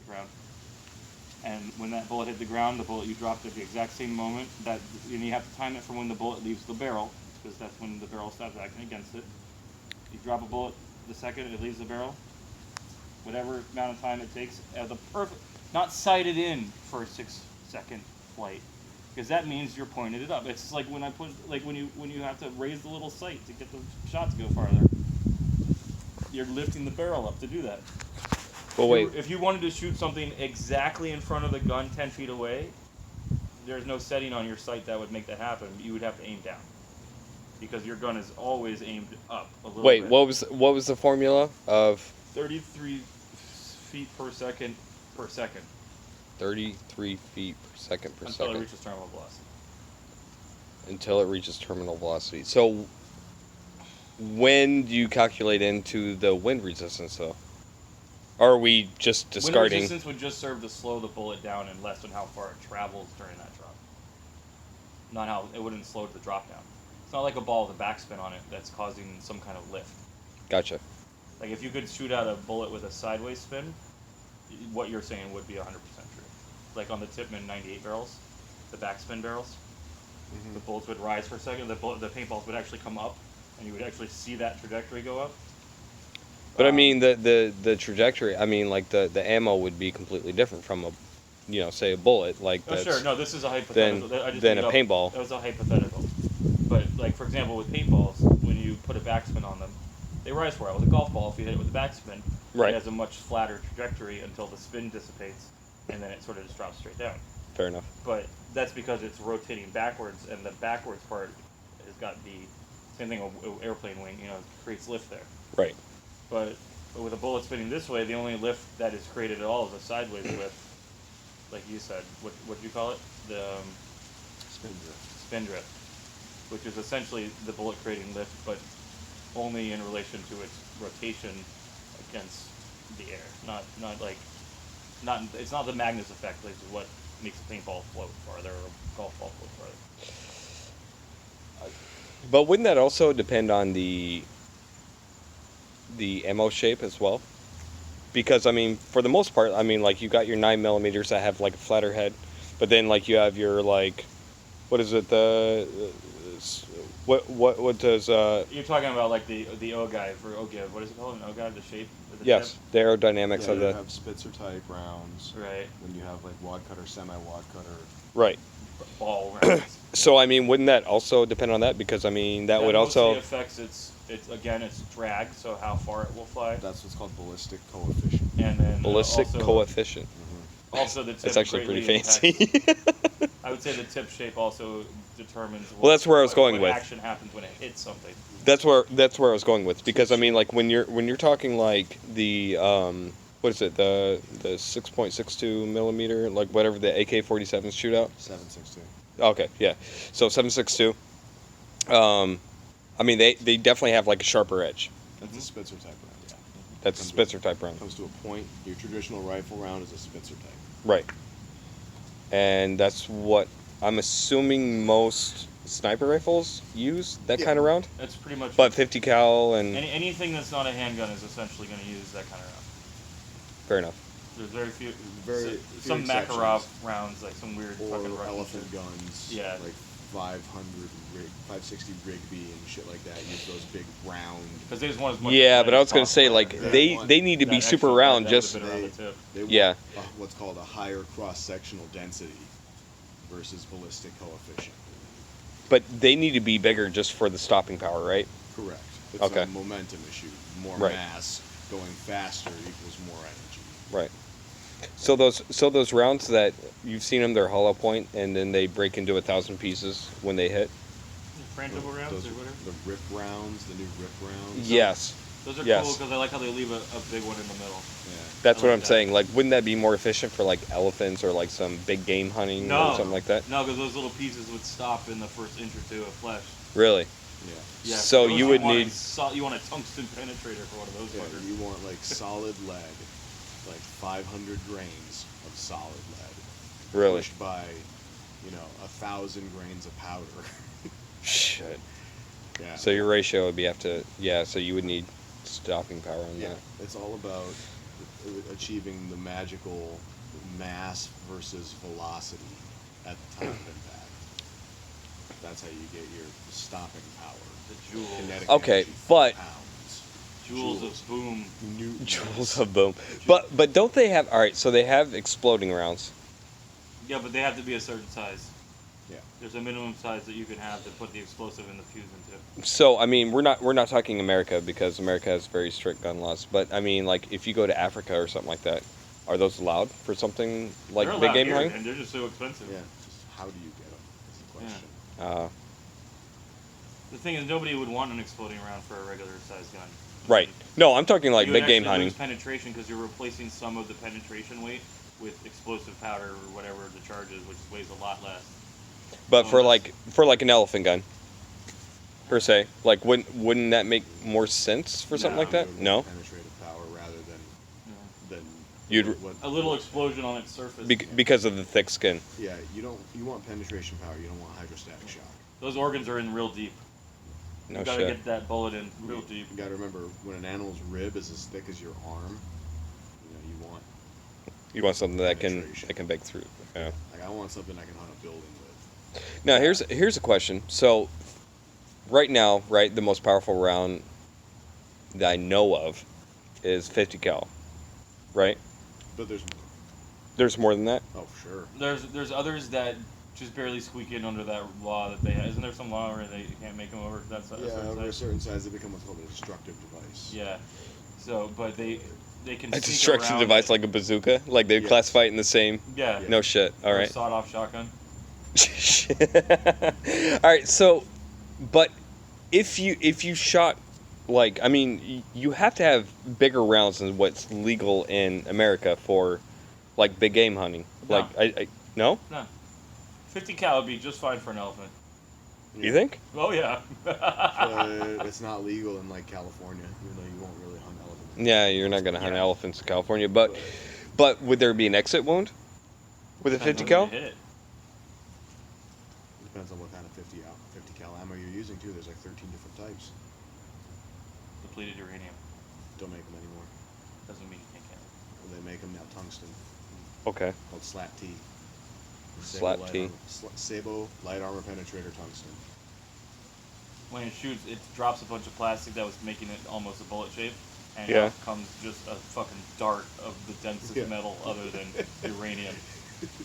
ground. And when that bullet hit the ground, the bullet you dropped at the exact same moment, and you have to time it from when the bullet leaves the barrel, because that's when the barrel stops acting against it. You drop a bullet the second it leaves the barrel, whatever amount of time it takes, the perfect, not sighted in for a 6-second flight, because that means you're pointed it up. It's like when you have to raise the little sight to get the shot to go farther. You're lifting the barrel up to do that. Well, wait. If you wanted to shoot something exactly in front of the gun 10 feet away, there's no setting on your sight that would make that happen. You would have to aim down, because your gun is always aimed up a little bit. Wait, what was the formula of 33 feet per second per second. 33 feet per second per until second. It reaches terminal velocity. Until it reaches terminal velocity. So when do you calculate into the wind resistance, though? Or are we just discarding? Wind resistance would just serve to slow the bullet down and lessen how far it travels during that drop. Not how it wouldn't slow the drop down. It's not like a ball with a backspin on it that's causing some kind of lift. Gotcha. Like if you could shoot out a bullet with a sideways spin, what you're saying would be 100% true. Like on the Tippmann 98 barrels, the backspin barrels, the bullets would rise for a second, the paintballs would actually come up, and you would actually see that trajectory go up. But I mean, the trajectory, I mean, like the ammo would be completely different from a, say a bullet. Like oh, that's sure. No, this is a hypothetical. Than a paintball. That was a hypothetical. But, like, for example, with paintballs, when you put a backspin on them, they rise for it. With a golf ball, if you hit it with a backspin, right. It has a much flatter trajectory until the spin dissipates, and then it sort of just drops straight down. Fair enough. But that's because it's rotating backwards, and the backwards part has got the same thing with airplane wing, it creates lift there. Right. But with a bullet spinning this way, the only lift that is created at all is a sideways lift, like you said. What do you call it? The spin drift. Spin drift, which is essentially the bullet creating lift, but only in relation to its rotation against the air. It's not the Magnus effect, which is what makes a paintball float farther or a golf ball float farther. But wouldn't that also depend on the ammo shape as well? Because I mean, for the most part, I mean, like you got your 9mm that have like a flatter head, but then like you have your like, what is it? What does You're talking about like the OGIVE or OGIV? What is it called? An OGIVE, the shape? Yes, tip? the aerodynamics of you the. have Spitzer type rounds. Right. Then you have like wad cutter, semi-wad cutter. Right. Ball rounds. So I mean, wouldn't that also depend on that? Because I mean, that would also affects its drag, so how far it will fly. That's what's called ballistic coefficient. And then ballistic also, coefficient. Also, the tip. That's actually pretty fancy. I would say the tip shape also determines. Well, that's where I was going what with. Action happens when it hits something. That's where I was going with, because I mean, like when you're talking like the what is it, the 6.62mm, like whatever the AK-47s shoot out. 7.62. Okay, yeah. So 7.62. I mean, they definitely have like a sharper edge. That's a Spitzer type round. Yeah. That's a Spitzer type round. Comes to a point. Your traditional rifle round is a Spitzer type. Right. And that's what I'm assuming most sniper rifles use, that kind of round. That's pretty much. But 50 cal and anything that's not a handgun is essentially going to use that kind of round. Fair enough. There's very few. Some Makarov rounds, like some weird or fucking elephant guns. Yeah. Like 560 Rigby and shit like that. Use those big round. Because they just want as much. Yeah, but I was gonna say like they need to be super round. Just they yeah. Want what's called a higher cross-sectional density versus ballistic coefficient. But they need to be bigger just for the stopping power, right? Correct. It's okay. a momentum issue. More right. mass going faster equals more energy. Right. So those rounds that you've seen them, they're hollow point, and then they break into 1,000 pieces when they hit. Frangible rounds or whatever. The rip rounds, the new rip rounds. Yes. Those are cool because I like how they leave a big one in the middle. Yeah. That's what I'm saying. Like, wouldn't that be more efficient for like elephants or like some big game hunting or something like that? No, because those little pieces would stop in the first inch or two of flesh. Really? Yeah. So you would need. You want a tungsten penetrator for one of those. Yeah, you want like solid lead, like 500 grains of solid lead. Really? Pushed by, 1,000 grains of powder. Shit. Yeah. So your ratio would be so you would need stopping power on that. It's all about achieving the magical mass versus velocity at the time of impact. That's how you get your stopping power. The jewels. Kinetic Okay, energy, but- pounds. Jewels of boom. Newtons. Jewels of boom. But don't they have? All right, so they have exploding rounds. Yeah, but they have to be a certain size. Yeah. There's a minimum size that you can have to put the explosive in the fuse into. So I mean, we're not talking America because America has very strict gun laws. But I mean, like if you go to Africa or something like that, are those allowed for something like They're big allowed game here, hunting? and they're just so expensive. Yeah. Just how do you get them? Is the question. The thing is, nobody would want an exploding round for a regular size gun. Right. No, I'm talking like you big would game actually hunting. lose penetration because you're replacing some of the penetration weight with explosive powder or whatever the charge is, which weighs a lot less. But for Unless- like an elephant gun, per se, like wouldn't that make more sense for something No, like that? You would No. want penetrative power rather than You'd- what, A little explosion on its surface. Because of the thick skin. Yeah, you want penetration power. You don't want hydrostatic shock. Those organs are in real deep. No You gotta shit. get that bullet in real deep. You gotta remember when an animal's rib is as thick as your arm, you want You want something that can penetration. break through. Yeah. like I want something I can hunt a building with. Now here's a question. So, right now, right, the most powerful round that I know of is 50 cal, right? But there's more. There's more than that. Oh, sure. There's others that just barely squeak in under that law that they have. Isn't there some law where they can't make them over that size? Yeah, over a certain size, they become what's called a destructive device. Yeah. So, but they can. A sneak destruction around device it. like a bazooka, like they Yes. classify it in the same. Yeah. No shit. All Or a right. sawed-off shotgun. All right. So, but if you shot, like, I mean, you have to have bigger rounds than what's legal in America for, like, big game hunting. No. Like, I no. No. 50 cal would be just fine for an elephant. You think? Oh yeah. But it's not legal in like California, even though you won't really hunt elephants. Yeah, you're not gonna hunt Yeah. elephants in California, but would there be an exit wound with a Depends 50 on cal? who you hit. Depends on what kind of 50 cal ammo you're using too. There's like 13 different types. Depleted uranium Don't make them anymore. doesn't mean you can't count. They make them now tungsten, Okay. called slat T. Slat T. Sabo light armor penetrator tungsten. When it shoots, it drops a bunch of plastic that was making it almost a bullet shape, and Yeah. out comes just a fucking dart of the densest Yeah. metal other than uranium.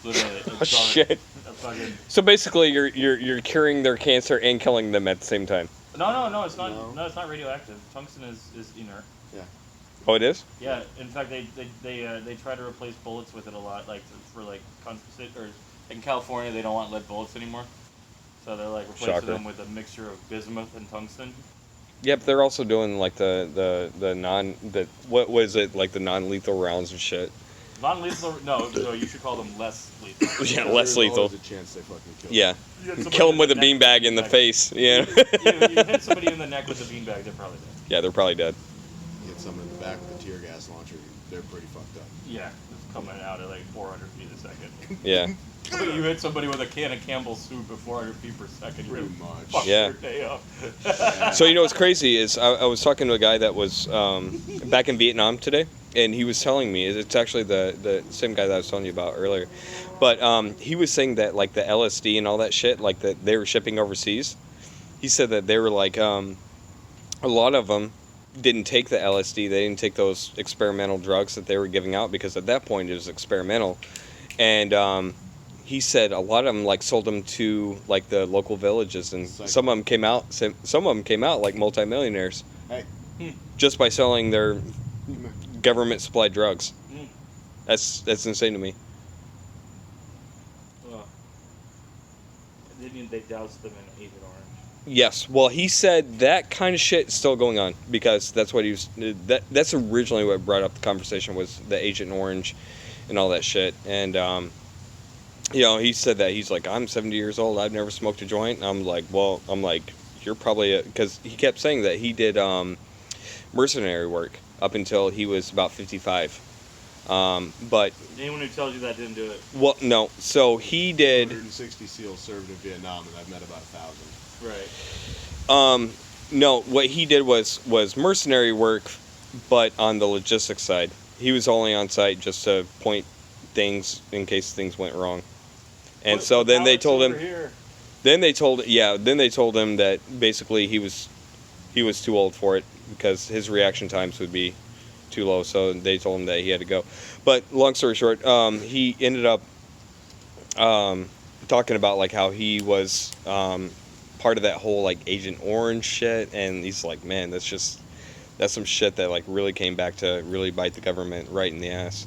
Literally, a Oh dart. shit. A fucking... So basically, you're curing their cancer and killing them at the same time. No, it's not. No. No, it's not radioactive. Tungsten is inert. Yeah. Oh, it is. Yeah, in fact, they try to replace bullets with it a lot, like for like or in California they don't want lead bullets anymore, so they're like replacing Shocker. them with a mixture of bismuth and tungsten. Yep, they're also doing like the what was it, like the non-lethal rounds and shit. Non-lethal? No, you should call them less lethal. Yeah, There's less lethal. always a chance they fucking kill. Yeah, You hit somebody kill them in with a the neck beanbag in the beanbag. face. Yeah. You hit somebody in the neck with a beanbag, they're probably dead. Yeah, they're probably dead. You get someone in the back with a tear gas launcher, they're pretty fucked up. Yeah, it's coming out at like 400 feet a second. Yeah. You hit somebody with a can of Campbell's soup at 400 feet per second, you're Pretty gonna much. fuck Yeah. your day up. So you know what's crazy is I was talking to a guy that was back in Vietnam today, and he was telling me it's actually the same guy that I was telling you about earlier, but he was saying that like the LSD and all that shit, like that they were shipping overseas. He said that they were like a lot of them didn't take the LSD, they didn't take those experimental drugs that they were giving out because at that point it was experimental, and he said a lot of them like sold them to like the local villages, and some of them came out like multimillionaires Hey, just by selling their government supplied drugs. Mm. That's insane to me. Ugh. Didn't they douse them in Agent Orange? Yes, well, he said that kind of shit is still going on because that's what he was. That's originally what brought up the conversation was the Agent Orange, and all that shit. And you know, he said that he's like, I'm 70 years old. I've never smoked a joint. And I'm like, well, you're probably because he kept saying that he did mercenary work up until he was about 55. But Anyone who tells you that didn't do it. well, no. So he did. 160 SEALs served in Vietnam, and I've met about 1,000. Right. No, what he did was mercenary work, but on the logistics side. he was only on site just to point things in case things went wrong. And Put so the then they pallets told over him. here. Then they told him that basically he was too old for it because his reaction times would be too low. So they told him that he had to go. But long story short, he ended up talking about like how he was part of that whole like Agent Orange shit, and he's like, man, that's some shit that like really came back to really bite the government right in the ass.